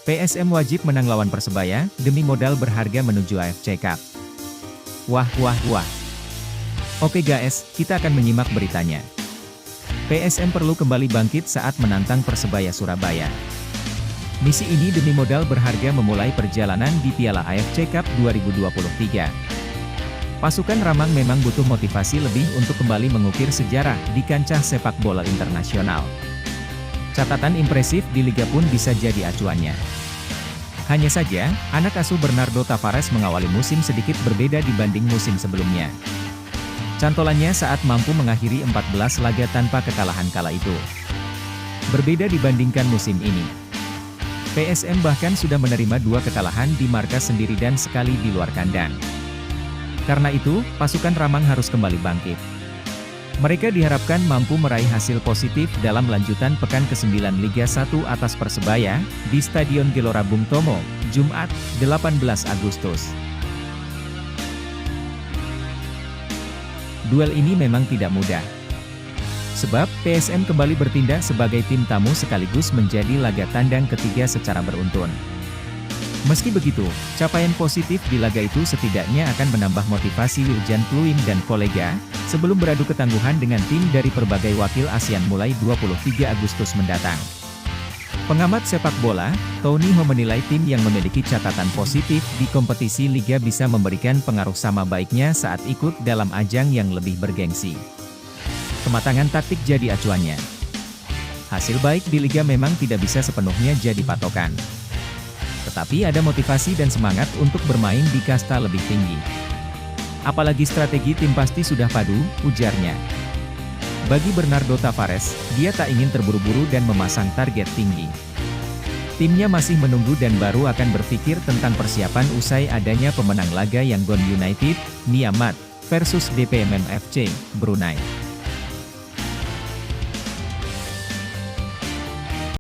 PSM wajib menang lawan Persebaya, demi modal berharga menuju AFC Cup. Wah wah wah. Oke guys, kita akan menyimak beritanya. PSM perlu kembali bangkit saat menantang Persebaya Surabaya. Misi ini demi modal berharga memulai perjalanan di Piala AFC Cup 2023. Pasukan Ramang memang butuh motivasi lebih untuk kembali mengukir sejarah di kancah sepak bola internasional. Catatan impresif di Liga pun bisa jadi acuannya. Hanya saja, anak asuh Bernardo Tavares mengawali musim sedikit berbeda dibanding musim sebelumnya. Cantolannya saat mampu mengakhiri 14 laga tanpa kekalahan kala itu. Berbeda dibandingkan musim ini. PSM bahkan sudah menerima 2 kekalahan di markas sendiri dan sekali di luar kandang. Karena itu, pasukan Ramang harus kembali bangkit. Mereka diharapkan mampu meraih hasil positif dalam lanjutan pekan ke-9 Liga 1 atas Persebaya, di Stadion Gelora Bung Tomo, Jumat, 18 Agustus. Duel ini memang tidak mudah. Sebab, PSM kembali bertindak sebagai tim tamu sekaligus menjadi laga tandang ketiga secara beruntun. Meski begitu, capaian positif di laga itu setidaknya akan menambah motivasi Jurgen Kluim dan kolega, sebelum beradu ketangguhan dengan tim dari berbagai wakil ASEAN mulai 23 Agustus mendatang. Pengamat sepak bola, Tony Ho menilai tim yang memiliki catatan positif di kompetisi Liga bisa memberikan pengaruh sama baiknya saat ikut dalam ajang yang lebih bergengsi. Kematangan taktik jadi acuannya. Hasil baik di Liga memang tidak bisa sepenuhnya jadi patokan. Tetapi ada motivasi dan semangat untuk bermain di kasta lebih tinggi. Apalagi strategi tim pasti sudah padu, ujarnya. Bagi Bernardo Tavares, dia tak ingin terburu-buru dan memasang target tinggi. Timnya masih menunggu dan baru akan berpikir tentang persiapan usai adanya pemenang laga Yangon United, Niamat, versus DPMM FC, Brunei.